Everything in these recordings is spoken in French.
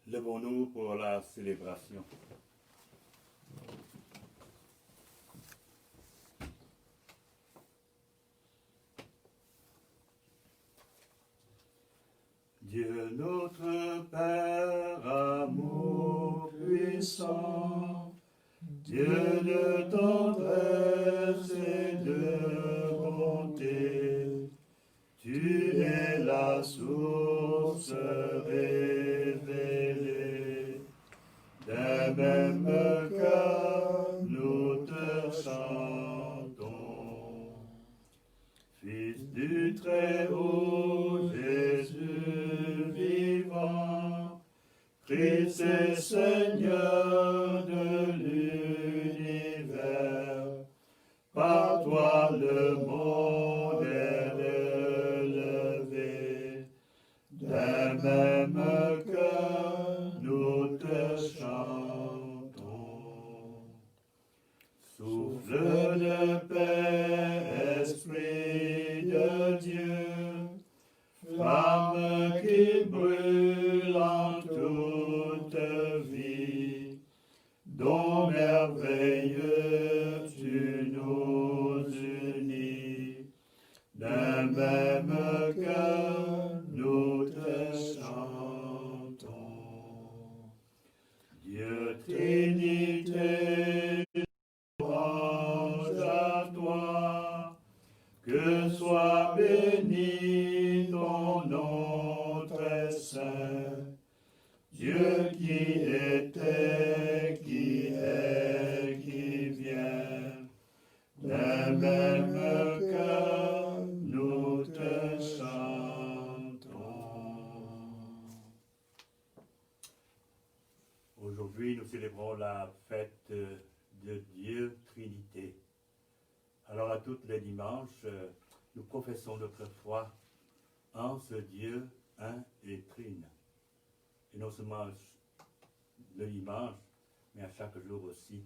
Levons-nous pour la célébration. Dieu notre Père, amour puissant, Dieu de tendresse et de bonté, tu es la source révélée. D'un même cœur, nous te chantons. Fils du Très-Haut, Jésus vivant, Christ et Seigneur de l'univers, par toi le monde est relevé. D'un même cœur, nous te chantons. Souffle de paix, Esprit de Dieu, flamme qui brûle en toute vie, dont merveilleux tu nous unis. D'un même cœur, nous te chantons. Dieu Trinité, louange à toi, que soit béni ton nom très saint. Dieu qui était, qui est, qui vient, d'un même cœur, nous te chantons. Aujourd'hui, nous célébrons la fête de Dieu Trinité. Alors, à tous les dimanches, nous professons notre foi en ce Dieu un et trine. Et non seulement le dimanche, mais à chaque jour aussi,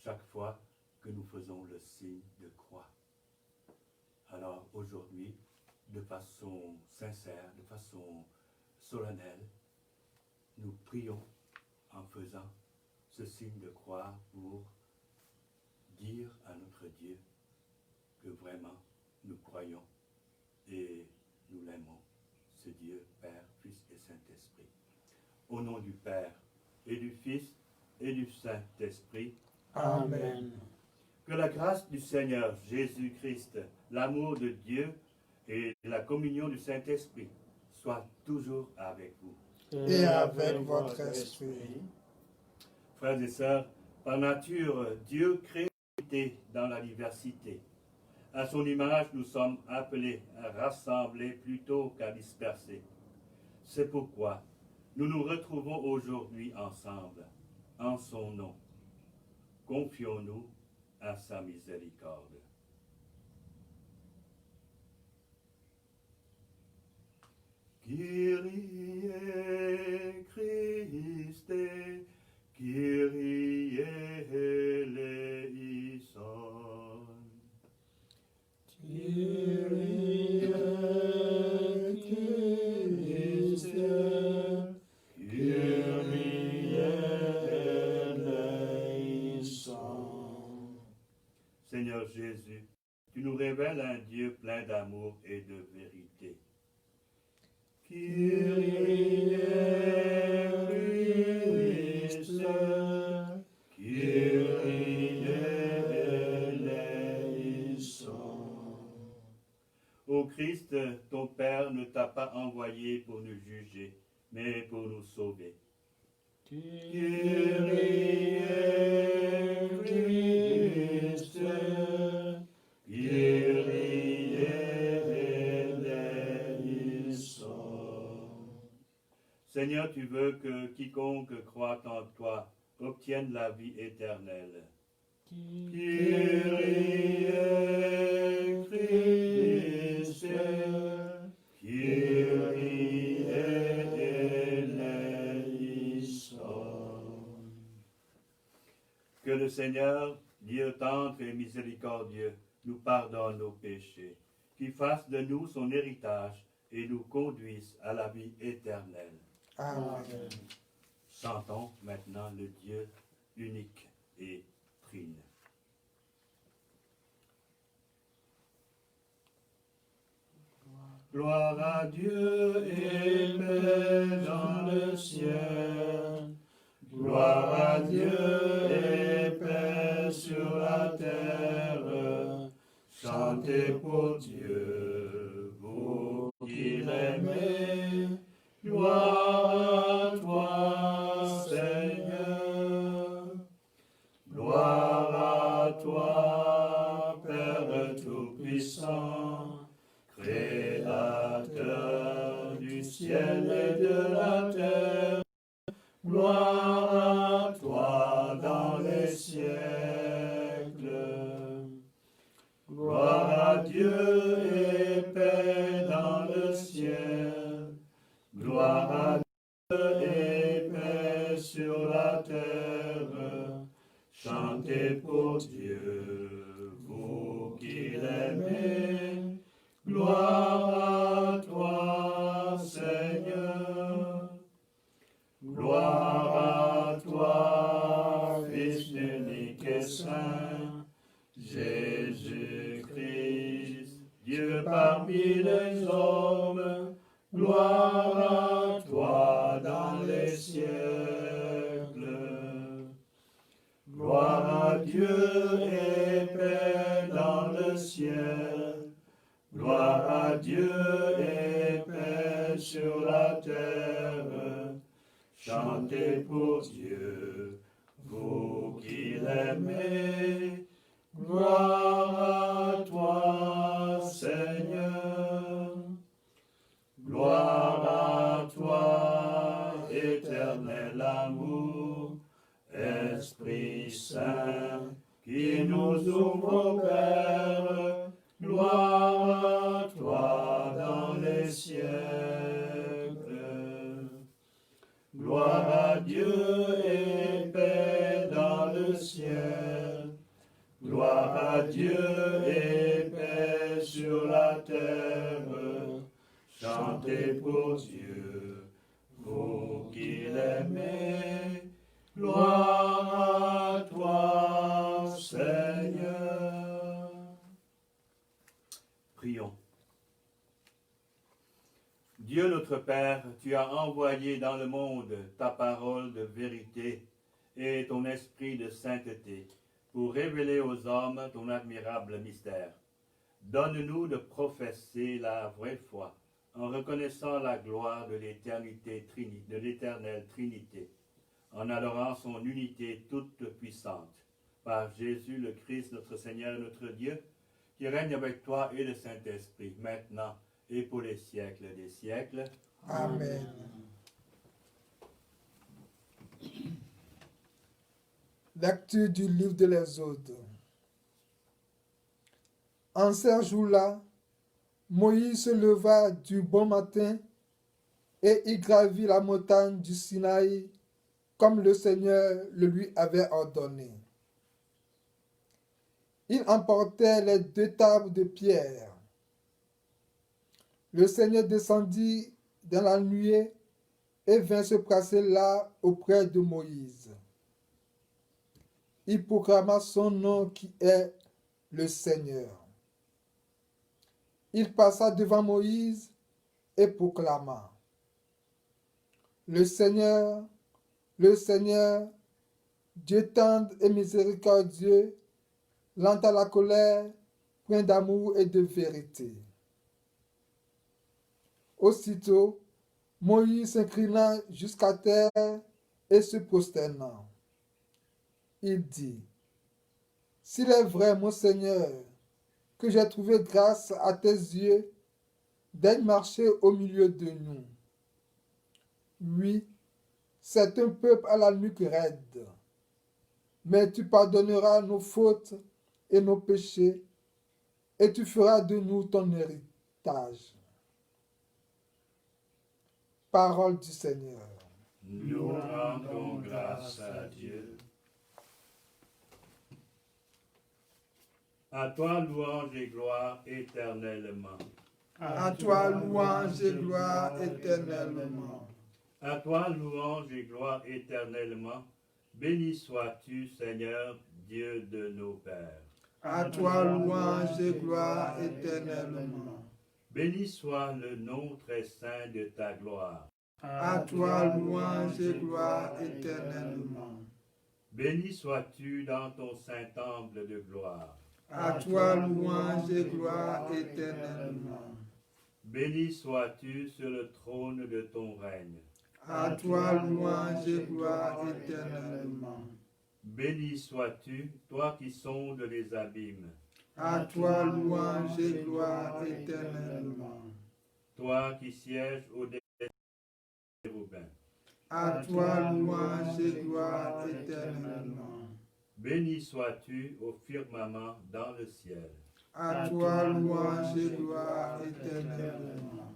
chaque fois que nous faisons le signe de croix. Alors aujourd'hui, de façon sincère, de façon solennelle, nous prions en faisant ce signe de croix pour dire à notre Dieu que vraiment nous croyons et nous l'aimons, ce Dieu, Père, Fils et Saint-Esprit. Au nom du Père et du Fils et du Saint-Esprit. Amen. Que la grâce du Seigneur Jésus-Christ, l'amour de Dieu et la communion du Saint-Esprit soient toujours avec vous. Et avec votre esprit. Frères et sœurs, par nature, Dieu crée l'unité dans la diversité. À son image, nous sommes appelés à rassembler plutôt qu'à disperser. C'est pourquoi nous nous retrouvons aujourd'hui ensemble, en son nom. Confions-nous à sa miséricorde. Kyrie Christe, Kyrie eleison. Kyrie Christe, Kyrie eleison. Seigneur Jésus, tu nous révèles un Dieu plein d'amour et de vérité. Kyrie Christe, Kyrie eleison. Ô Christ, ton Père ne t'a pas envoyé pour nous juger, mais pour nous sauver. Kyrie Christe, Kyrie eleison. Seigneur, tu veux que quiconque croit en toi obtienne la vie éternelle. Kyrie Christe, Kyrie eleison. Que le Seigneur, Dieu tendre et miséricordieux, nous pardonne nos péchés, qu'il fasse de nous son héritage et nous conduise à la vie éternelle. Amen. Chantons maintenant le Dieu unique et trine. Gloire à Dieu et paix dans le ciel. Gloire à Dieu et paix sur la terre. Chantez pour Dieu, vous qui l'aimez. Gloire à toi, Seigneur. Gloire à toi, Père Tout-Puissant, Créateur du ciel et de la terre. Gloire à toi dans les siècles. Gloire à Dieu et paix dans le ciel. Gloire à Dieu et paix sur la terre. Chantez pour Dieu, vous qui l'aimez. Gloire à toi, Seigneur. Gloire à toi, Fils unique et saint, Jésus-Christ, Dieu parmi les hommes. Gloire à toi dans les siècles. Gloire à Dieu et paix dans le ciel. Gloire à Dieu et paix sur la terre. Chantez pour Dieu, vous qui l'aimez. Gloire à toi, Seigneur. Gloire à toi, éternel amour, Esprit Saint, qui nous ouvre au Père. Gloire à toi dans les siècles. Gloire à Dieu et paix dans le ciel. Gloire à Dieu et paix sur la terre. Chantez pour Dieu, vous qui l'aimez. Gloire à toi, Seigneur. Prions. Dieu notre Père, tu as envoyé dans le monde ta parole de vérité et ton esprit de sainteté pour révéler aux hommes ton admirable mystère. Donne-nous de professer la vraie foi en reconnaissant la gloire de l'éternité, de l'éternelle Trinité, en adorant son unité toute puissante, par Jésus le Christ, notre Seigneur, notre Dieu, qui règne avec toi et le Saint-Esprit, maintenant et pour les siècles des siècles. Amen. Lecture du livre de l'Exode. En ces jours-là, Moïse se leva du bon matin et y gravit la montagne du Sinaï comme le Seigneur le lui avait ordonné. Il emportait les 2 tables de pierre. Le Seigneur descendit dans la nuée et vint se placer là auprès de Moïse. Il proclama son nom qui est le Seigneur. Il passa devant Moïse et proclama: le Seigneur, Dieu tendre et miséricordieux, lent à la colère, plein d'amour et de vérité. Aussitôt, Moïse s'inclina jusqu'à terre et se prosternant. Il dit: s'il est vrai, mon Seigneur, que j'ai trouvé grâce à tes yeux, daigne marcher au milieu de nous. Oui, c'est un peuple à la nuque raide, mais tu pardonneras nos fautes et nos péchés, et tu feras de nous ton héritage. Parole du Seigneur. Nous rendons grâce à Dieu. À toi louange et gloire éternellement. À toi louange et gloire éternellement. À toi, louange et gloire éternellement. Béni sois-tu, Seigneur, Dieu de nos pères. À toi louange et gloire éternellement. Béni soit le nom très saint de ta gloire. À toi louange et gloire éternellement. Béni sois-tu dans ton saint temple de gloire. À toi louange et gloire éternellement. Béni sois-tu sur le trône de ton règne. À toi louange et gloire éternellement. Béni sois-tu, toi qui sondes les abîmes. À toi louange et gloire éternellement. Toi qui sièges au des chérubins. À toi louange et gloire éternellement. Béni sois-tu au firmament dans le ciel. À toi louange et gloire éternellement.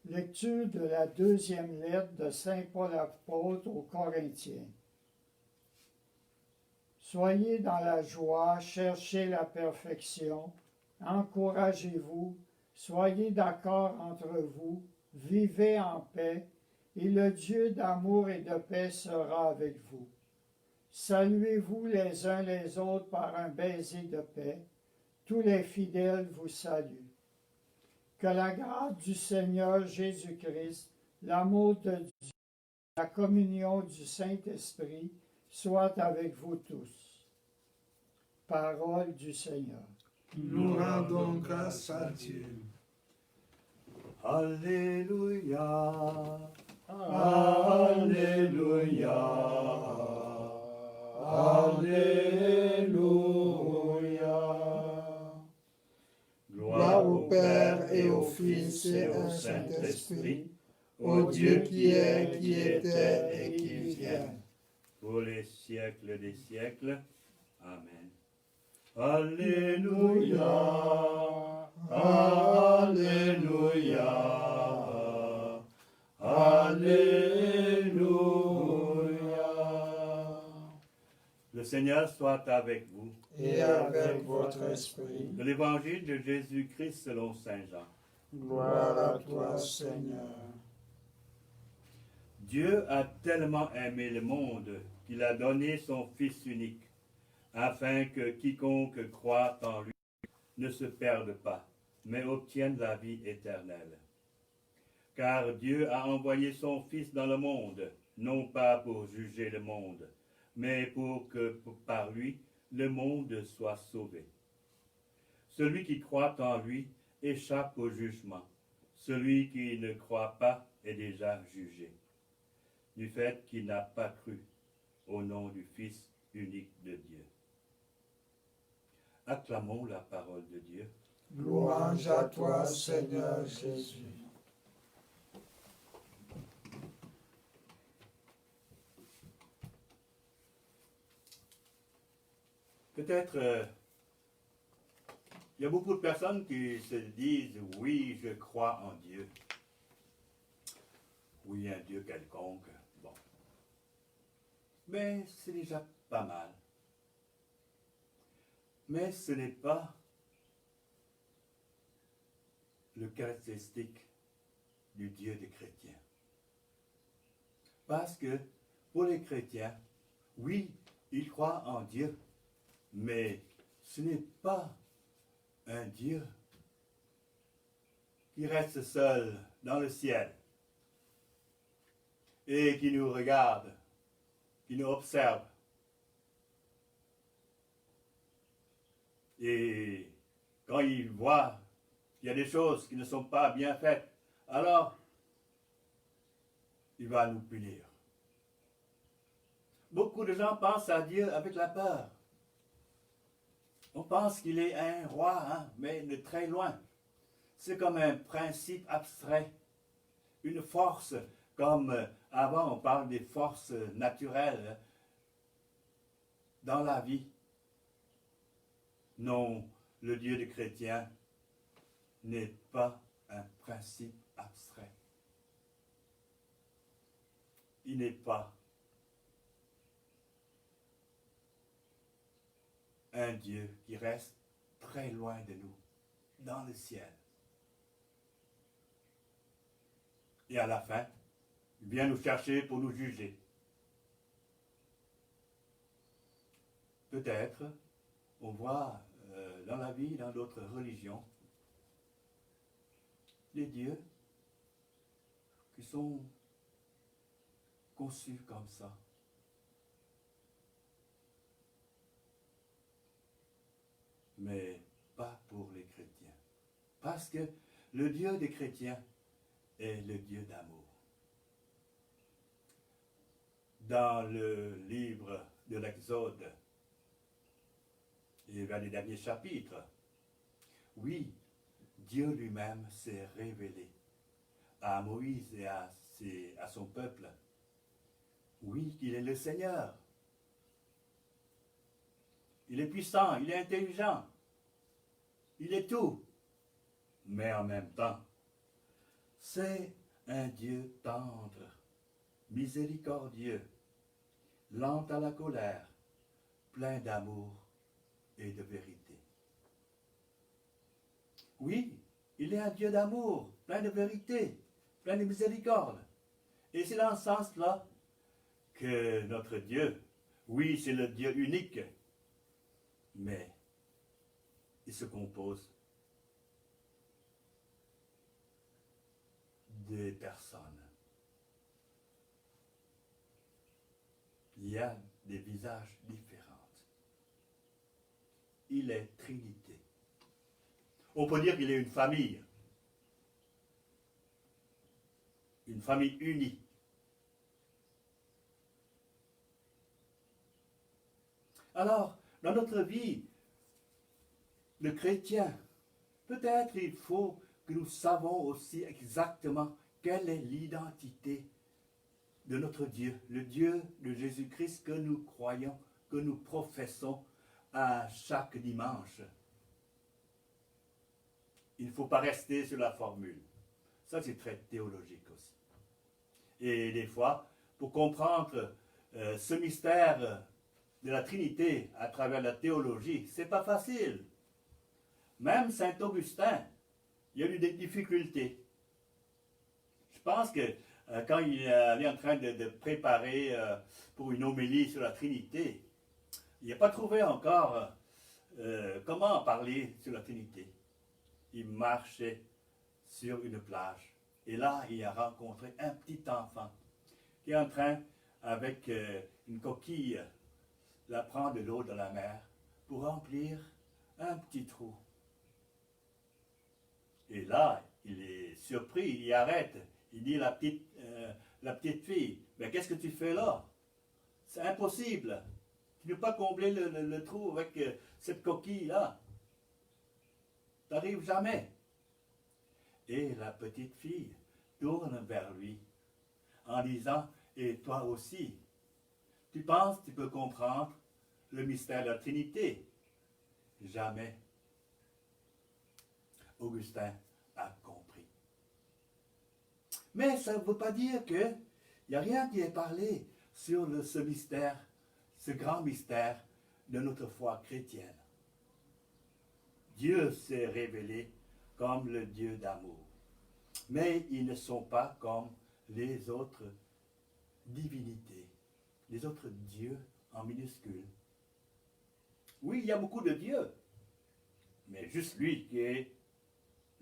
Lecture de la deuxième lettre de Saint Paul apôtre aux Corinthiens. Soyez dans la joie, cherchez la perfection, encouragez-vous, soyez d'accord entre vous, vivez en paix, et le Dieu d'amour et de paix sera avec vous. Saluez-vous les uns les autres par un baiser de paix. Tous les fidèles vous saluent. Que la grâce du Seigneur Jésus-Christ, l'amour de Dieu, la communion du Saint-Esprit soit avec vous tous. Parole du Seigneur. Nous rendons grâce à Dieu. Alléluia. Alléluia. Alléluia. Gloire au Père et au Fils et au Saint-Esprit, au Dieu qui est, qui était et qui vient. Pour les siècles des siècles. Amen. Alléluia. Alléluia. Alléluia. Le Seigneur soit avec vous. Et avec votre esprit. De l'Évangile de Jésus-Christ selon Saint Jean. Gloire à toi, Seigneur. Dieu a tellement aimé le monde qu'il a donné son Fils unique, afin que quiconque croit en lui ne se perde pas, mais obtienne la vie éternelle. Car Dieu a envoyé son Fils dans le monde, non pas pour juger le monde, mais pour que par lui, le monde soit sauvé. Celui qui croit en lui échappe au jugement. Celui qui ne croit pas est déjà jugé, du fait qu'il n'a pas cru au nom du Fils unique de Dieu. Acclamons la parole de Dieu. Louange à toi, Seigneur Jésus. Peut-être, il y a beaucoup de personnes qui se disent, oui, je crois en Dieu. Oui, un Dieu quelconque. Bon. Mais c'est déjà pas mal. Mais ce n'est pas le caractéristique du Dieu des chrétiens. Parce que pour les chrétiens, oui, ils croient en Dieu, mais ce n'est pas un Dieu qui reste seul dans le ciel et qui nous regarde, qui nous observe. Et quand il voit qu'il y a des choses qui ne sont pas bien faites, alors il va nous punir. Beaucoup de gens pensent à Dieu avec la peur. On pense qu'il est un roi, mais de très loin. C'est comme un principe abstrait, une force, comme avant on parle des forces naturelles dans la vie. Non, le Dieu des chrétiens n'est pas un principe abstrait. Il n'est pas un Dieu qui reste très loin de nous, dans le ciel. Et à la fin, il vient nous chercher pour nous juger. Peut-être, on voit dans la vie, dans d'autres religions, des dieux qui sont conçus comme ça. Mais pas pour les chrétiens. Parce que le Dieu des chrétiens est le Dieu d'amour. Dans le livre de l'Exode, et vers les derniers chapitres, oui, Dieu lui-même s'est révélé à Moïse et à son peuple. Oui, il est le Seigneur. Il est puissant, il est intelligent, il est tout. Mais en même temps, c'est un Dieu tendre, miséricordieux, lent à la colère, plein d'amour et de vérité. Oui, il est un Dieu d'amour, plein de vérité, plein de miséricorde. Et c'est dans ce sens-là que notre Dieu, oui, c'est le Dieu unique, mais il se compose des personnes. Il y a des visages différents. Il est Trinité. On peut dire qu'il est une famille unie. Alors, dans notre vie de chrétien, peut-être il faut que nous savons aussi exactement quelle est l'identité de notre Dieu, le Dieu de Jésus-Christ que nous croyons, que nous professons à chaque dimanche. Il ne faut pas rester sur la formule. Ça, c'est très théologique aussi. Et des fois, pour comprendre ce mystère de la Trinité à travers la théologie, c'est pas facile. Même Saint Augustin, il a eu des difficultés. Je pense que quand il est en train de préparer pour une homélie sur la Trinité, il n'a pas trouvé encore comment parler sur la Trinité. Il marchait sur une plage. Et là, il a rencontré un petit enfant qui est en train, avec une coquille, la prendre de l'eau de la mer pour remplir un petit trou. Et là, il est surpris, il arrête. Il dit à la petite fille, mais qu'est-ce que tu fais là? C'est impossible. Tu ne peux pas combler le trou avec cette coquille-là. Tu n'arrives jamais. Et la petite fille tourne vers lui en disant, et toi aussi, tu penses que tu peux comprendre le mystère de la Trinité? Jamais. Augustin a compris. Mais ça ne veut pas dire qu'il n'y a rien qui est parlé sur ce mystère, ce grand mystère de notre foi chrétienne. Dieu s'est révélé comme le Dieu d'amour. Mais ils ne sont pas comme les autres divinités, les autres dieux en minuscule. Oui, il y a beaucoup de dieux, mais juste lui qui est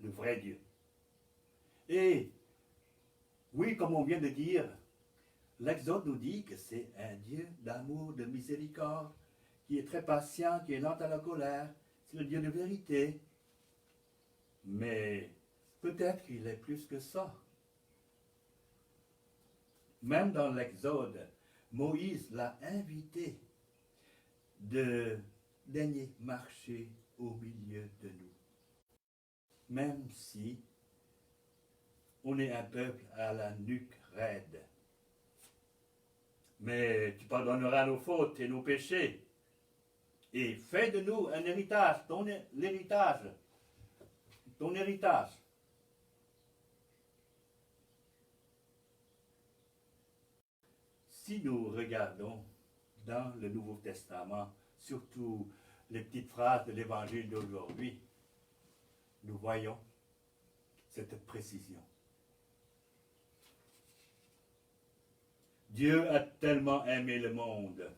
le vrai Dieu. Et oui, comme on vient de dire, l'Exode nous dit que c'est un Dieu d'amour, de miséricorde, qui est très patient, qui est lent à la colère. C'est le Dieu de vérité. Mais peut-être qu'il est plus que ça. Même dans l'Exode, Moïse l'a invité de daigner marcher au milieu de nous. Même si on est un peuple à la nuque raide. Mais tu pardonneras nos fautes et nos péchés. Et fais de nous un héritage, ton héritage. Si nous regardons dans le Nouveau Testament, surtout les petites phrases de l'Évangile d'aujourd'hui, nous voyons cette précision. Dieu a tellement aimé le monde.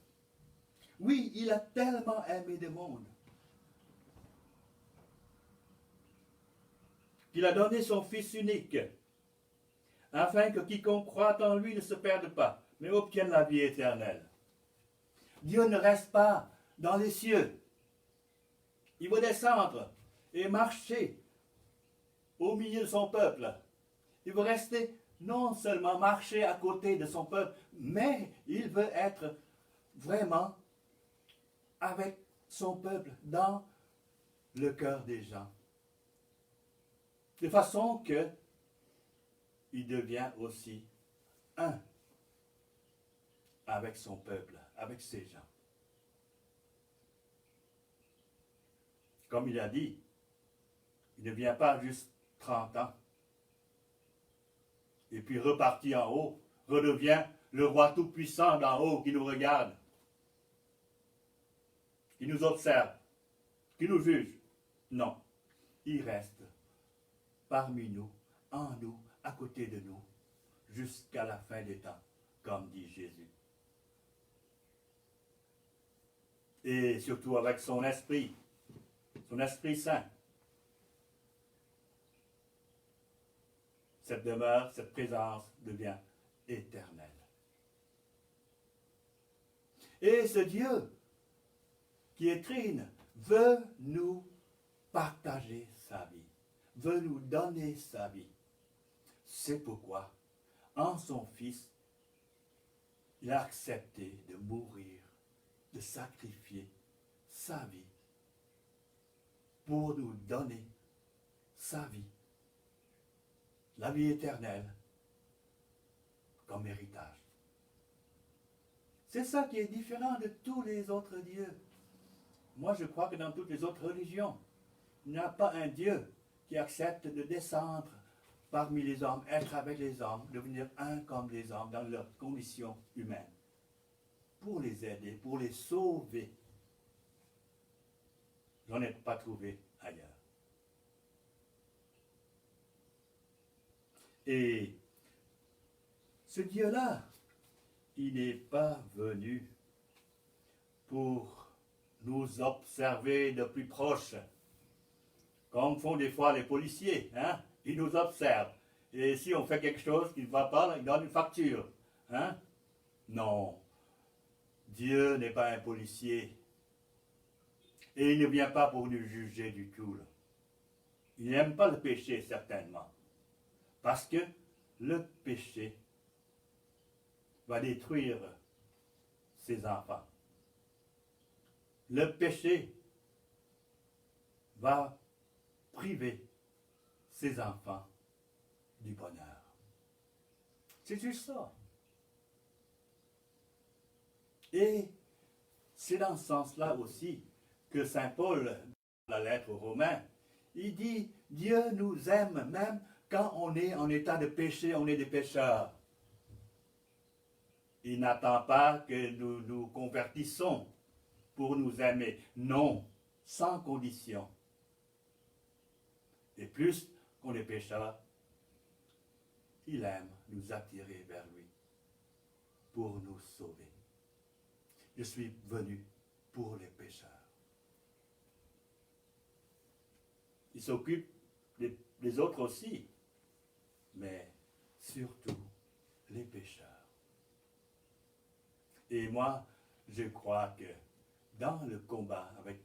Oui, il a tellement aimé le monde qu'il a donné son Fils unique, afin que quiconque croit en lui ne se perde pas, mais obtienne la vie éternelle. Dieu ne reste pas dans les cieux. Il va descendre et marcher au milieu de son peuple. Il veut rester, non seulement marcher à côté de son peuple, mais il veut être vraiment avec son peuple dans le cœur des gens. De façon que il devient aussi un avec son peuple, avec ses gens. Comme il a dit, il ne vient pas juste 30 ans et puis repartit en haut, redevient le roi tout-puissant d'en haut qui nous regarde, qui nous observe, qui nous juge. Non, il reste parmi nous, en nous, à côté de nous, jusqu'à la fin des temps, comme dit Jésus. Et surtout avec son Esprit Saint. Cette demeure, cette présence devient éternelle. Et ce Dieu qui est trine veut nous partager sa vie, veut nous donner sa vie. C'est pourquoi, en son Fils, il a accepté de mourir, de sacrifier sa vie pour nous donner sa vie, la vie éternelle, comme héritage. C'est ça qui est différent de tous les autres dieux. Moi, je crois que dans toutes les autres religions, il n'y a pas un Dieu qui accepte de descendre parmi les hommes, être avec les hommes, devenir un comme les hommes dans leur condition humaine, pour les aider, pour les sauver. J'en ai pas trouvé ailleurs. Et ce Dieu-là, il n'est pas venu pour nous observer de plus proche, comme font des fois les policiers, hein? Ils nous observent. Et si on fait quelque chose qui ne va pas, ils donnent une facture. Hein? Non. Dieu n'est pas un policier. Et il ne vient pas pour nous juger du tout. Là. Il n'aime pas le péché, certainement. Parce que le péché va détruire ses enfants. Le péché va priver ses enfants du bonheur. C'est juste ça. Et c'est dans ce sens-là aussi que Saint Paul, dans la lettre aux Romains, il dit, Dieu nous aime même quand on est en état de péché, on est des pécheurs. Il n'attend pas que nous nous convertissons pour nous aimer. Non, sans condition. Et plus qu'on est pécheurs, il aime nous attirer vers lui pour nous sauver. Je suis venu pour les pécheurs. Il s'occupe des autres aussi, mais surtout les pécheurs. Et moi, je crois que dans le combat avec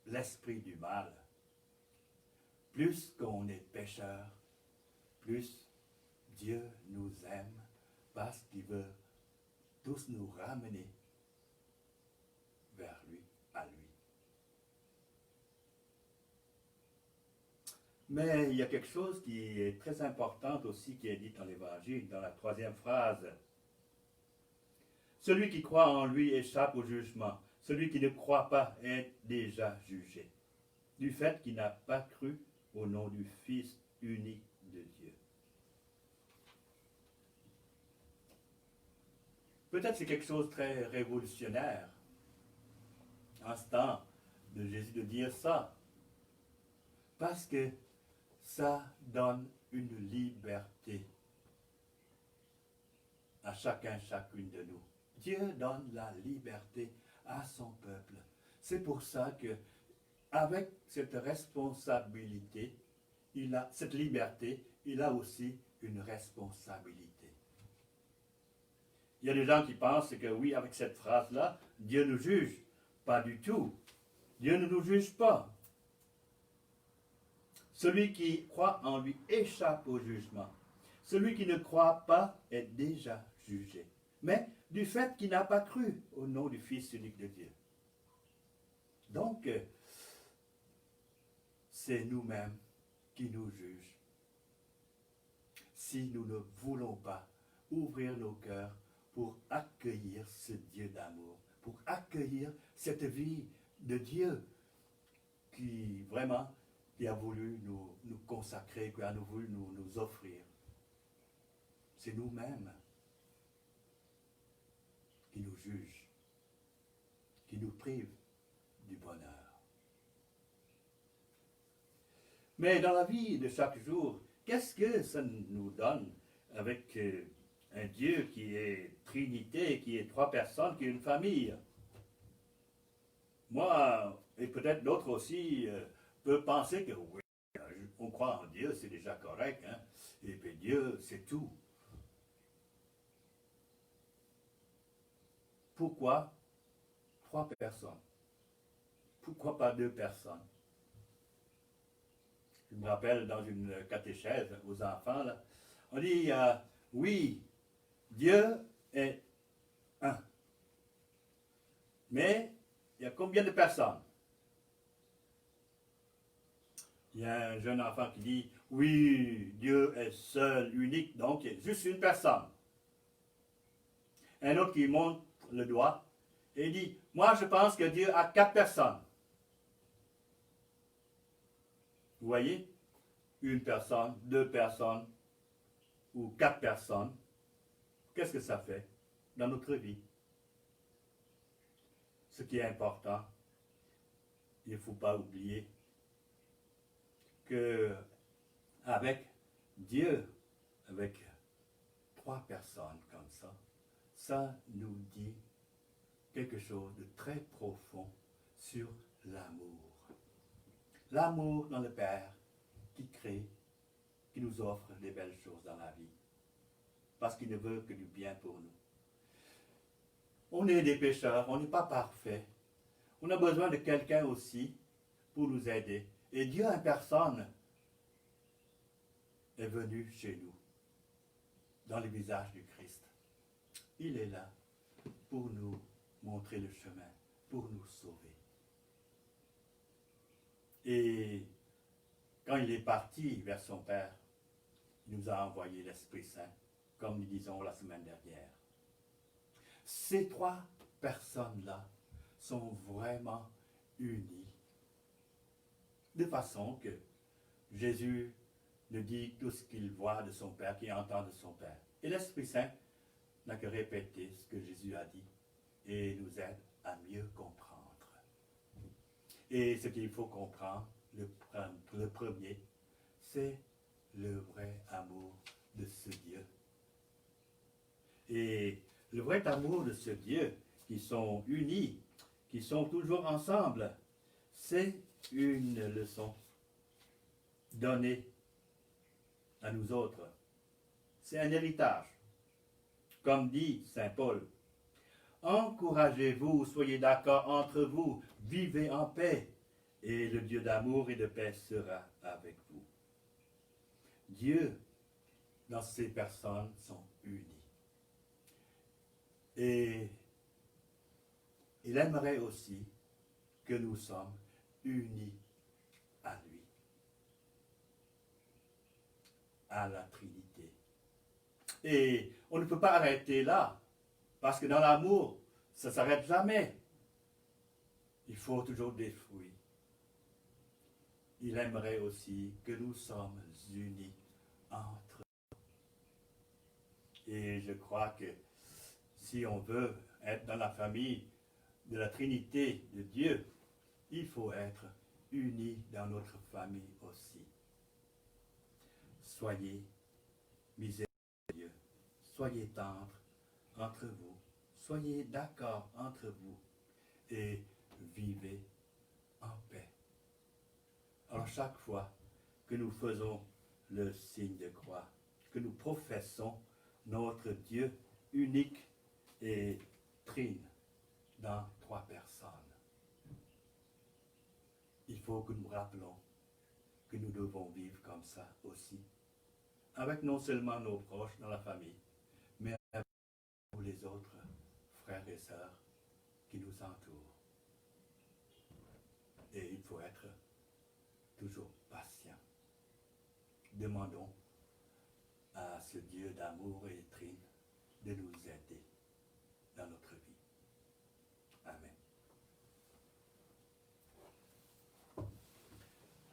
l'esprit du mal, plus qu'on est pécheur, plus Dieu nous aime parce qu'il veut tous nous ramener vers lui, à lui. Mais il y a quelque chose qui est très important aussi qui est dit dans l'Évangile, dans la 3e phrase. Celui qui croit en lui échappe au jugement. Celui qui ne croit pas est déjà jugé, du fait qu'il n'a pas cru au nom du Fils unique de Dieu. Peut-être c'est quelque chose de très révolutionnaire, en ce temps de Jésus de dire ça, parce que ça donne une liberté à chacune de nous. Dieu donne la liberté à son peuple. C'est pour ça que, avec cette responsabilité, cette liberté, il a aussi une responsabilité. Il y a des gens qui pensent que oui, avec cette phrase-là, Dieu nous juge. Pas du tout. Dieu ne nous juge pas. Celui qui croit en lui échappe au jugement. Celui qui ne croit pas est déjà jugé. Mais du fait qu'il n'a pas cru au nom du Fils unique de Dieu. Donc, c'est nous-mêmes qui nous juge. Si nous ne voulons pas ouvrir nos cœurs pour accueillir ce Dieu d'amour, pour accueillir cette vie de Dieu qui vraiment qui a voulu nous consacrer, qui a voulu nous offrir. C'est nous-mêmes qui nous jugent, qui nous privent du bonheur. Mais dans la vie de chaque jour, qu'est-ce que ça nous donne avec un Dieu qui est Trinité, qui est trois personnes, qui est une famille? Moi, et peut-être d'autres aussi, peuvent penser que oui, on croit en Dieu, c'est déjà correct, hein? Et puis Dieu, c'est tout. Pourquoi trois personnes? Pourquoi pas deux personnes? Je me rappelle dans une catéchèse aux enfants, là, on dit, oui, Dieu est un. Mais il y a combien de personnes? Il y a un jeune enfant qui dit, oui, Dieu est seul, unique, donc il y a juste une personne. Un autre qui monte le doigt et dit, moi je pense que Dieu a 4 personnes. Vous voyez? Une personne, 2 personnes ou 4 personnes. Qu'est-ce que ça fait dans notre vie? Ce qui est important, il ne faut pas oublier que avec Dieu, avec 3 personnes comme ça nous dit quelque chose de très profond sur l'amour. L'amour dans le Père qui crée, qui nous offre des belles choses dans la vie. Parce qu'il ne veut que du bien pour nous. On est des pécheurs, on n'est pas parfait. On a besoin de quelqu'un aussi pour nous aider. Et Dieu en personne est venu chez nous, dans le visage du Christ. Il est là pour nous montrer le chemin, pour nous sauver. Et quand il est parti vers son Père, il nous a envoyé l'Esprit Saint, comme nous disons la semaine dernière. Ces 3 personnes-là sont vraiment unies, de façon que Jésus nous dit tout ce qu'il voit de son Père, qu'il entend de son Père. Et l'Esprit Saint n'a que répété ce que Jésus a dit et nous aide à mieux comprendre. Et ce qu'il faut comprendre, le premier, c'est le vrai amour de ce Dieu. Et le vrai amour de ce Dieu, qui sont unis, qui sont toujours ensemble, c'est une leçon donnée à nous autres. C'est un héritage. Comme dit Saint Paul, encouragez-vous, soyez d'accord entre vous, vivez en paix, et le Dieu d'amour et de paix sera avec vous. Dieu, dans ces personnes, sont unis. Et il aimerait aussi que nous sommes unis à lui, à la Trinité. Et on ne peut pas arrêter là, parce que dans l'amour, ça ne s'arrête jamais. Il faut toujours des fruits. Il aimerait aussi que nous sommes unis entre nous. Et je crois que si on veut être dans la famille de la Trinité de Dieu, il faut être unis dans notre famille aussi. Soyez miséricordieux, soyez tendres entre vous. Soyez d'accord entre vous et vivez en paix. Alors chaque fois que nous faisons le signe de croix, que nous professons notre Dieu unique et trine dans 3 personnes, il faut que nous rappelons que nous devons vivre comme ça aussi, avec non seulement nos proches dans la famille, mais avec tous les autres frères et sœurs qui nous entourent. Et il faut être toujours patient. Demandons à ce Dieu d'amour et de trine de nous aider dans notre vie. Amen.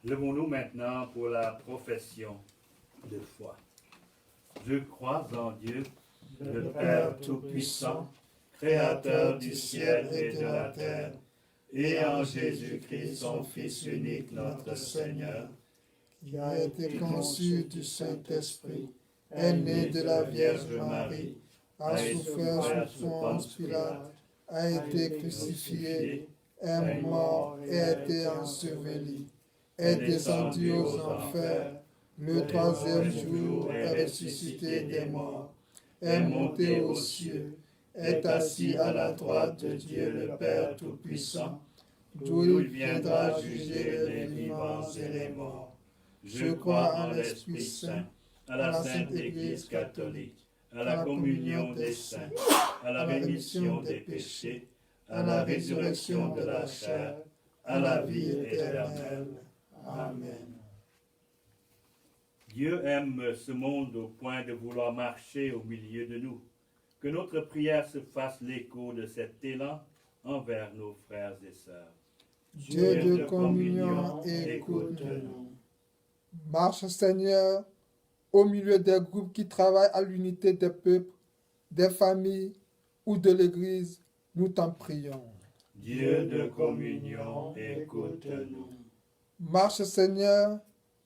Levons-nous maintenant pour la profession de foi. Je crois en Dieu, le Père Tout-Puissant, Créateur du ciel et de la terre, et en Jésus-Christ, son Fils unique, notre Seigneur, qui a été conçu du Saint-Esprit, est né de la Vierge Marie, a souffert sous Ponce Pilate, a été crucifié, est mort et a été enseveli, est descendu aux enfers, le 3e jour est ressuscité des morts, est monté aux cieux, est assis à la droite de Dieu le Père Tout-Puissant, d'où il viendra juger les vivants et les morts. Je crois en l'Esprit Saint, à la Sainte Église catholique, à la communion des saints, à la rémission des péchés, à la résurrection de la chair, à la vie éternelle. Amen. Dieu aime ce monde au point de vouloir marcher au milieu de nous. Que notre prière se fasse l'écho de cet élan envers nos frères et sœurs. Dieu de communion, écoute-nous. Marche, Seigneur, au milieu des groupes qui travaillent à l'unité des peuples, des familles ou de l'Église, nous t'en prions. Dieu de communion, écoute-nous. Marche, Seigneur,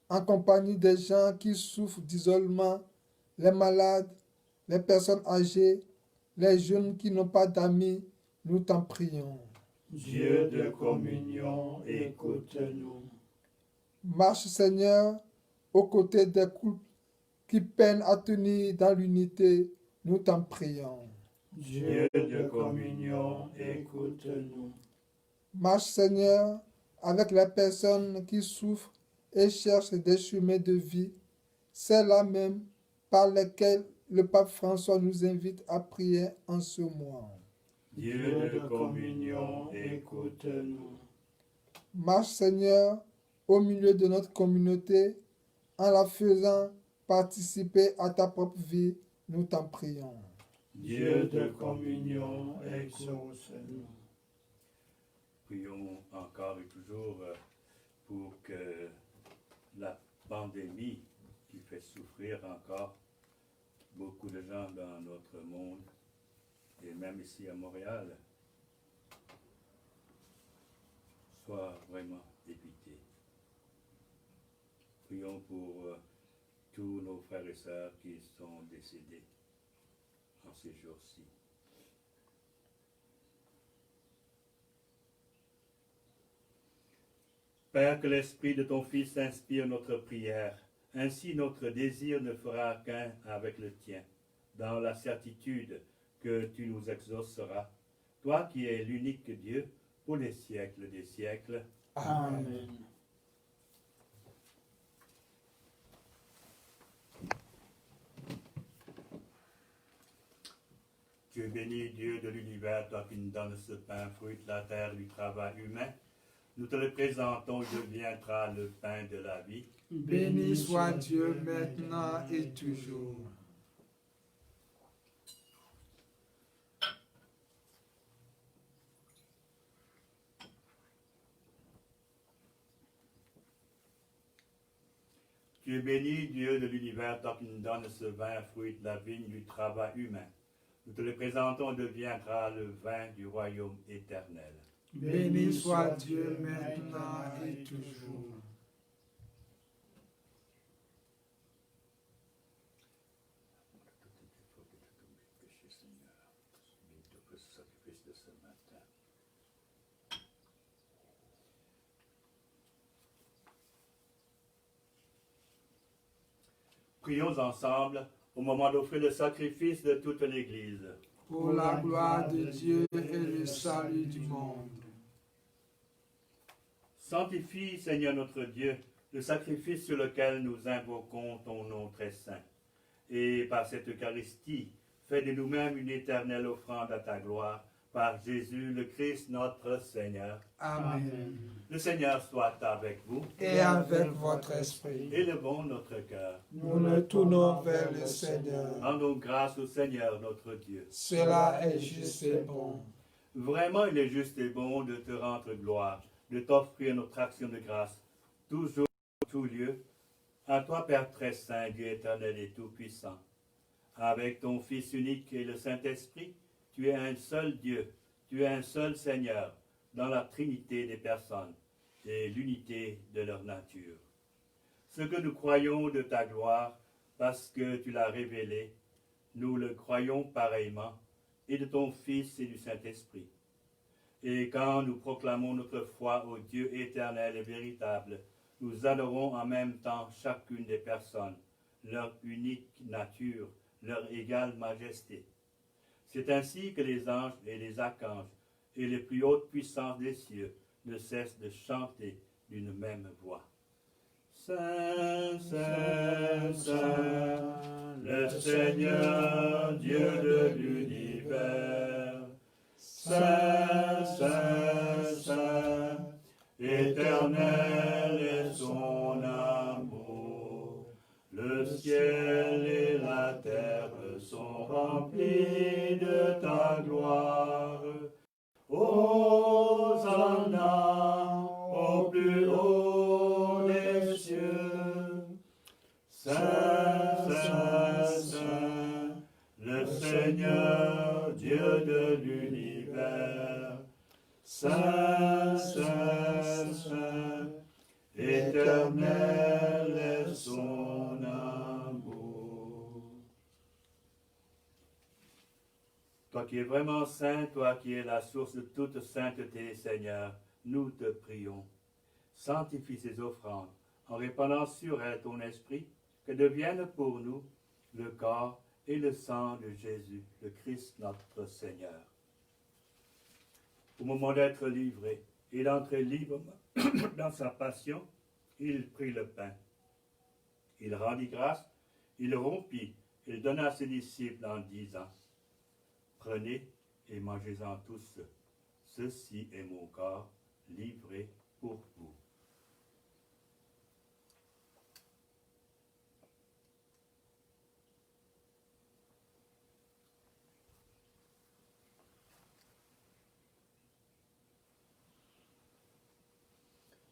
en compagnie des gens qui souffrent d'isolement, les malades, les personnes âgées, les jeunes qui n'ont pas d'amis, nous t'en prions. Dieu de communion, écoute-nous. Marche, Seigneur, aux côtés des couples qui peinent à tenir dans l'unité, nous t'en prions. Dieu de communion, écoute-nous. Marche, Seigneur, avec les personnes qui souffrent et cherchent des chemins de vie, celles-là même par lesquelles le pape François nous invite à prier en ce mois. Dieu de communion, écoute-nous. Marche, Seigneur, au milieu de notre communauté, en la faisant participer à ta propre vie, nous t'en prions. Dieu de communion, exauce-nous. Prions encore et toujours pour que la pandémie qui fait souffrir encore beaucoup de gens dans notre monde, et même ici à Montréal, soit vraiment évitée. Prions pour tous nos frères et sœurs qui sont décédés en ces jours-ci. Père, que l'Esprit de ton Fils inspire notre prière. Ainsi notre désir ne fera qu'un avec le tien, dans la certitude que tu nous exauceras, toi qui es l'unique Dieu pour les siècles des siècles. Amen. Tu es béni, Dieu de l'univers, toi qui nous donnes ce pain, fruit de la terre, du travail humain. Nous te le présentons, il deviendra le pain de la vie. Béni soit Dieu maintenant et toujours. Tu es béni, Dieu de l'univers, toi qui nous donnes ce vin, fruit de la vigne, du travail humain. Nous te le présentons, il deviendra le vin du royaume éternel. Béni soit Dieu maintenant et toujours. sacrifice de ce matin. Prions ensemble au moment d'offrir le sacrifice de toute l'Église. Pour la gloire de Dieu et le salut du monde. Sanctifie, Seigneur notre Dieu, le sacrifice sur lequel nous invoquons ton nom très saint. Et par cette Eucharistie, fais de nous-mêmes une éternelle offrande à ta gloire, par Jésus le Christ notre Seigneur. Amen. Le Seigneur soit avec vous. Et avec votre esprit. Élevons notre cœur. Nous nous tournons vers le Seigneur. Rendons grâce au Seigneur notre Dieu. Cela est juste et bon. Vraiment, il est juste et bon de te rendre gloire, de t'offrir notre action de grâce, toujours, en tout lieu, à toi, Père très saint, Dieu éternel et tout-puissant. Avec ton Fils unique et le Saint-Esprit, tu es un seul Dieu, tu es un seul Seigneur, dans la trinité des personnes et l'unité de leur nature. Ce que nous croyons de ta gloire, parce que tu l'as révélé, nous le croyons pareillement, et de ton Fils et du Saint-Esprit. Et quand nous proclamons notre foi au Dieu éternel et véritable, nous adorons en même temps chacune des personnes, leur unique nature, leur égale majesté. C'est ainsi que les anges et les archanges et les plus hautes puissances des cieux ne cessent de chanter d'une même voix. Saint, Saint, Saint, le Seigneur, Dieu de l'univers. Saint, Saint, Saint, éternel est son amour. Le ciel et la terre sont remplis de ta gloire. Hosanna au plus haut des cieux. Saint, Saint, Saint, le Seigneur, Dieu de l'univers. Saint, Saint, Saint, éternel est son amour. Toi qui es vraiment saint, toi qui es la source de toute sainteté, Seigneur, nous te prions. Sanctifie ces offrandes en répandant sur elles ton esprit, que devienne pour nous le corps et le sang de Jésus, le Christ notre Seigneur. Au moment d'être livré et d'entrer librement dans sa passion, il prit le pain. Il rendit grâce, il rompit, il donna à ses disciples en disant, « Prenez et mangez-en tous, ceci est mon corps livré pour vous. »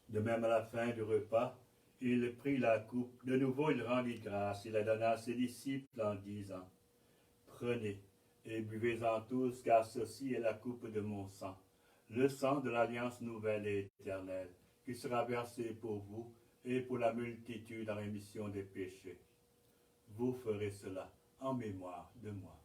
De même, à la fin du repas, il prit la coupe. De nouveau, il rendit grâce. Il la donna à ses disciples en disant, « Prenez et buvez-en tous, car ceci est la coupe de mon sang, le sang de l'alliance nouvelle et éternelle, qui sera versé pour vous et pour la multitude en rémission des péchés. Vous ferez cela en mémoire de moi. »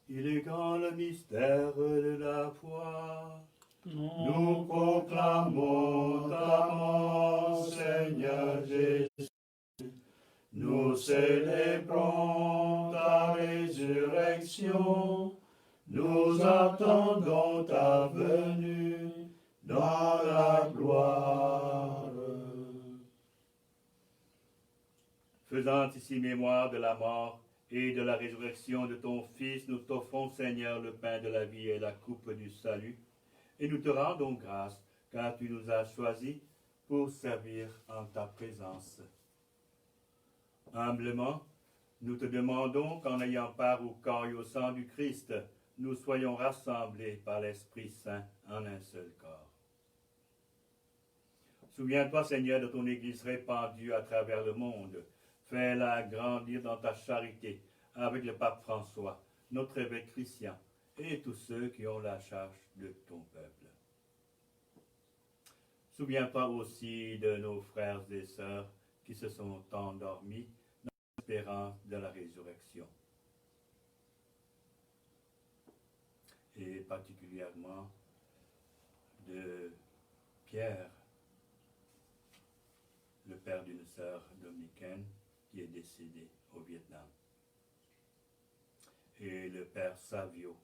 Il est grand le mystère de la foi. Nous proclamons ta mort, Seigneur Jésus. Nous célébrons ta résurrection. Nous attendons ta venue dans la gloire. Faisant ici mémoire de la mort et de la résurrection de ton Fils, nous t'offrons, Seigneur, le pain de la vie et la coupe du salut, et nous te rendons grâce, car tu nous as choisis pour servir en ta présence. Humblement, nous te demandons qu'en ayant part au corps et au sang du Christ, nous soyons rassemblés par l'Esprit Saint en un seul corps. Souviens-toi, Seigneur, de ton Église répandue à travers le monde. Fais-la grandir dans ta charité avec le pape François, notre évêque Christian, et tous ceux qui ont la charge de ton peuple. Souviens-toi aussi de nos frères et sœurs qui se sont endormis dans l'espérance de la résurrection. Et particulièrement de Pierre, le père d'une sœur dominicaine qui est décédé au Vietnam. Et le père Savio,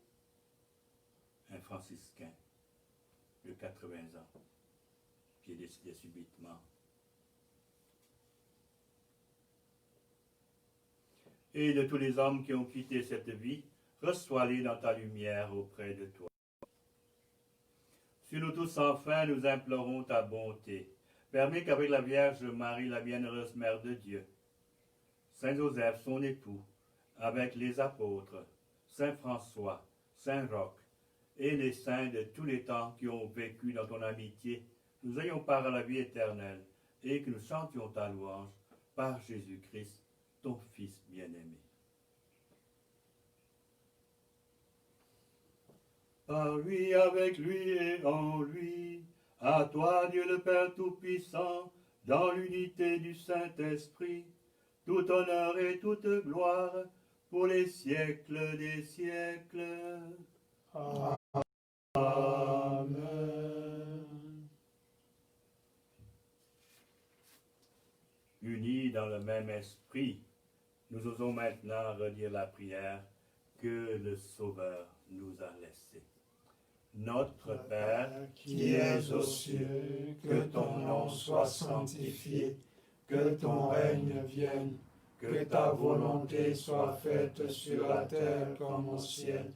un franciscain de 80 ans, qui est décédé subitement. Et de tous les hommes qui ont quitté cette vie, reçois-les dans ta lumière auprès de toi. Sur nous tous enfin, nous implorons ta bonté. Permets qu'avec la Vierge Marie, la bienheureuse Mère de Dieu, Saint Joseph, son époux, avec les apôtres, Saint François, Saint Roch, et les saints de tous les temps qui ont vécu dans ton amitié, nous ayons part à la vie éternelle, et que nous chantions ta louange par Jésus-Christ, ton Fils bien-aimé. Par lui, avec lui et en lui, à toi Dieu le Père Tout-Puissant, dans l'unité du Saint-Esprit, tout honneur et toute gloire pour les siècles des siècles. Amen. Unis dans le même esprit, nous osons maintenant redire la prière que le Sauveur nous a laissée. Notre Père, qui es aux cieux, que ton nom soit sanctifié, que ton règne vienne, que ta volonté soit faite sur la terre comme au ciel.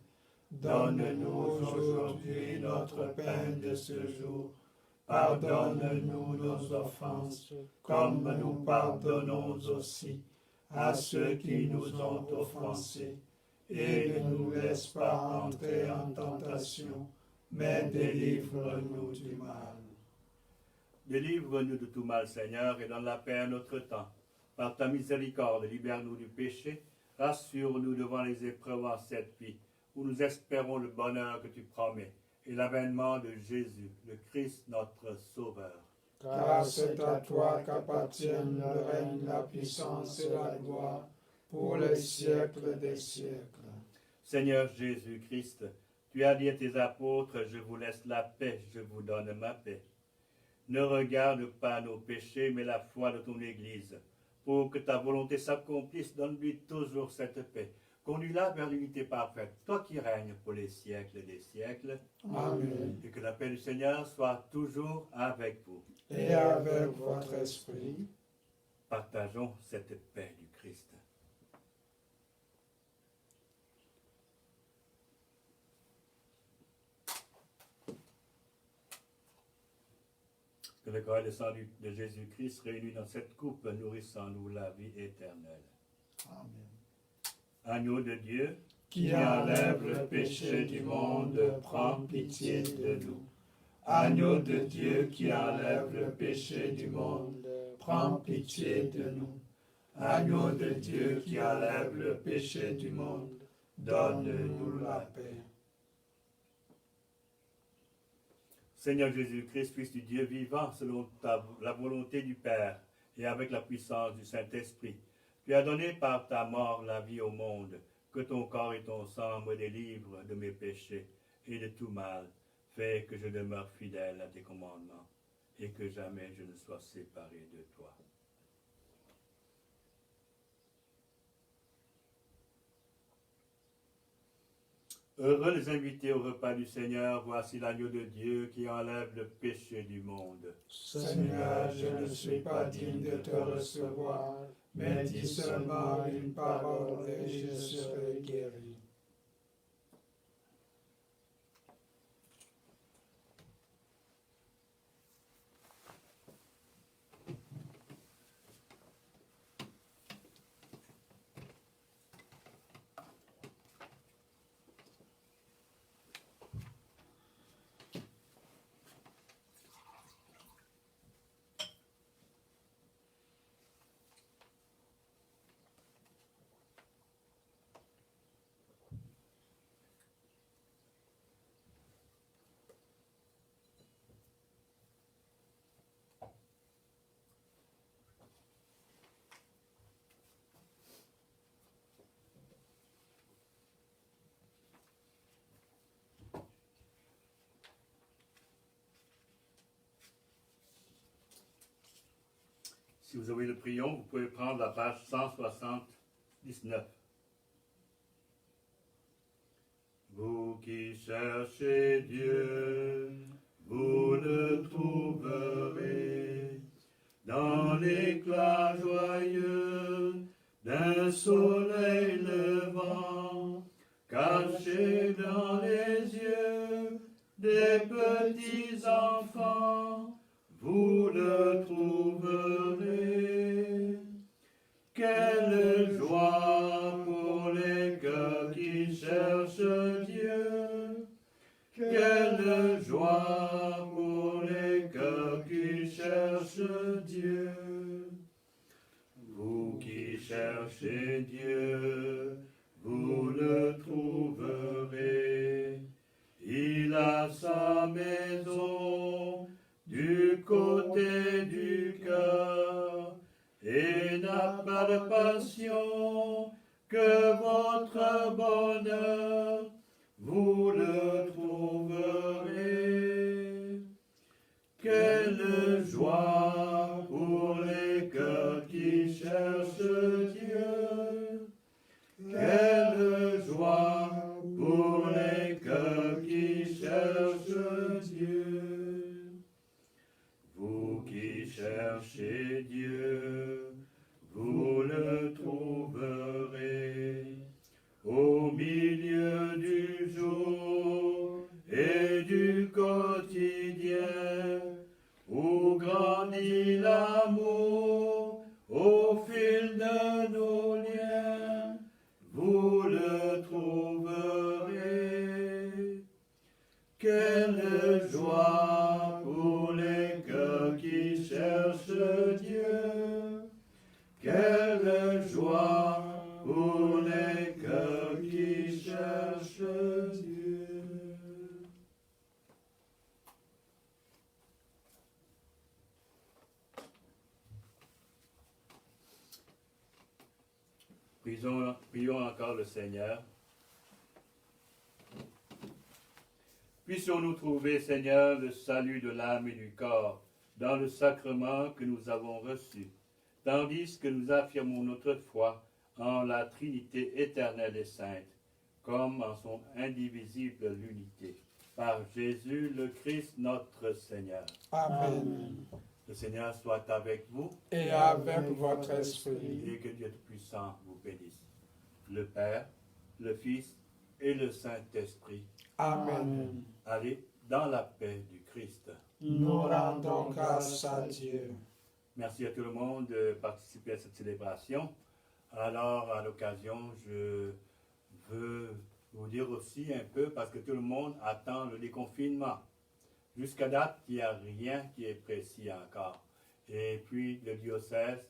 Donne-nous aujourd'hui notre pain de ce jour. Pardonne-nous nos offenses, comme nous pardonnons aussi à ceux qui nous ont offensés. Et ne nous laisse pas entrer en tentation, mais délivre-nous du mal. Délivre-nous de tout mal, Seigneur, et donne la paix à notre temps. Par ta miséricorde, libère-nous du péché, rassure-nous devant les épreuves en cette vie, où nous espérons le bonheur que tu promets, et l'avènement de Jésus, le Christ, notre Sauveur. Car c'est à toi qu'appartiennent le règne, la puissance et la gloire, pour les siècles des siècles. Seigneur Jésus-Christ, tu as dit à tes apôtres, je vous laisse la paix, je vous donne ma paix. Ne regarde pas nos péchés, mais la foi de ton Église. Pour que ta volonté s'accomplisse, donne-lui toujours cette paix. Conduis-la vers l'unité parfaite, toi qui règnes pour les siècles des siècles. Amen. Et que la paix du Seigneur soit toujours avec vous. Et avec votre esprit. Partageons cette paix du Christ. Que le corps et le sang de Jésus-Christ réunis dans cette coupe nourrissant-nous la vie éternelle. Amen. Agneau de Dieu, Qui enlève le péché du monde, prends pitié de nous. Agneau de Dieu qui enlève le péché du monde, prends pitié de nous. Agneau de Dieu qui enlève le péché du monde, donne-nous la paix. Seigneur Jésus-Christ, Fils du Dieu vivant, selon la volonté du Père et avec la puissance du Saint-Esprit, tu as donné par ta mort la vie au monde. Que ton corps et ton sang me délivrent de mes péchés et de tout mal. Fais que je demeure fidèle à tes commandements et que jamais je ne sois séparé de toi. Heureux les invités au repas du Seigneur, voici l'agneau de Dieu qui enlève le péché du monde. Seigneur, je ne suis pas digne de te recevoir, mais dis seulement une parole et je serai guéri. Si vous avez le prion, vous pouvez prendre la page 179. Vous qui cherchez Dieu, vous le trouverez dans l'éclat joyeux d'un soleil levant, caché dans les yeux des petits enfants, vous le trouverez. Quelle joie pour les cœurs qui cherchent Dieu, quelle joie pour les cœurs qui cherchent Dieu. Vous qui cherchez Dieu, vous le trouverez. Il a sa maison du côté du cœur et n'a pas de passion que votre bonheur. Vous le trouverez. Quelle joie pour les cœurs qui cherchent Dieu. Quelle joie pour les cœurs qui cherchent Dieu. Vous qui cherchez Dieu, vous le trouverez. Au milieu du jour et du quotidien, où grandit l'amour au fil de nos liens, vous le trouverez. Quelle joie pour les cœurs qui cherchent Dieu. Quelle joie pour les cœurs qui cherchent Dieu. Prions encore le Seigneur. Puissions-nous trouver, Seigneur, le salut de l'âme et du corps dans le sacrement que nous avons reçu, tandis que nous affirmons notre foi en la Trinité éternelle et sainte, comme en son indivisible l'unité. Par Jésus le Christ notre Seigneur. Amen. Le Seigneur soit avec vous Et avec votre esprit. et que Dieu Tout-Puissant vous bénisse. Le Père, le Fils et le Saint-Esprit. Amen. Allez dans la paix du Christ. Nous rendons grâce à Dieu. Merci à tout le monde de participer à cette célébration. Alors, à l'occasion, je veux vous dire aussi un peu, parce que tout le monde attend le déconfinement. Jusqu'à date, il n'y a rien qui est précis encore. Et puis, le diocèse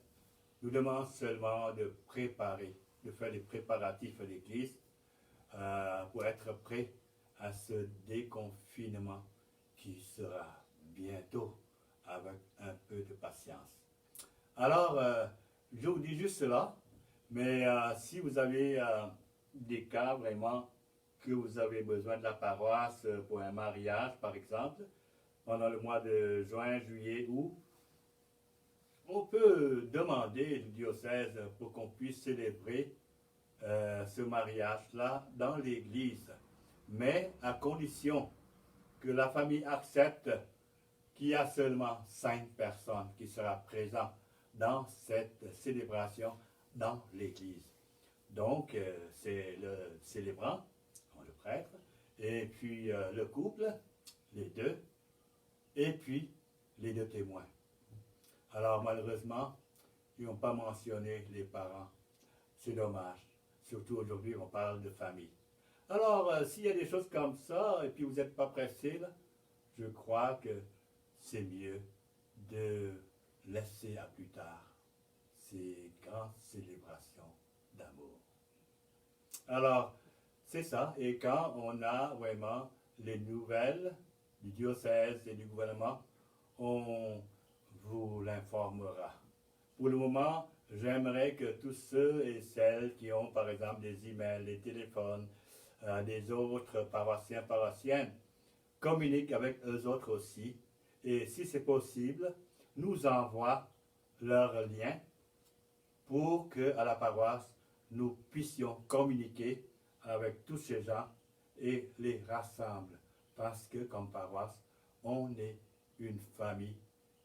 nous demande seulement de préparer, de faire les préparatifs à l'Église pour être prêt à ce déconfinement qui sera bientôt avec un peu de patience. Alors, je vous dis juste cela, mais si vous avez des cas vraiment que vous avez besoin de la paroisse pour un mariage, par exemple, pendant le mois de juin, juillet, août, on peut demander au diocèse pour qu'on puisse célébrer ce mariage-là dans l'église, mais à condition que la famille accepte qu'il y a seulement 5 personnes qui seront présentes dans cette célébration dans l'église. Donc, c'est le célébrant, le prêtre, et puis le couple, les deux, et puis les deux témoins. Alors, malheureusement, ils n'ont pas mentionné les parents. C'est dommage. Surtout aujourd'hui, on parle de famille. Alors, s'il y a des choses comme ça, et puis vous n'êtes pas pressé, là, je crois que c'est mieux de laisser à plus tard ces grandes célébrations d'amour. Alors, c'est ça. Et quand on a vraiment les nouvelles du diocèse et du gouvernement, on vous l'informera. Pour le moment, j'aimerais que tous ceux et celles qui ont, par exemple, des emails, des téléphones, des autres paroissiens, paroissiennes, communiquent avec eux autres aussi. Et si c'est possible, nous envoient leurs liens pour qu'à la paroisse, nous puissions communiquer avec tous ces gens et les rassembler. Parce que comme paroisse, on est une famille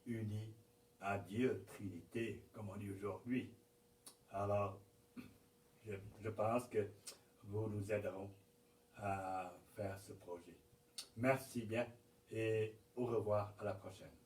unie à Dieu, Trinité, comme on dit aujourd'hui. Alors, je pense que vous nous aiderons à faire ce projet. Merci bien et au revoir à la prochaine.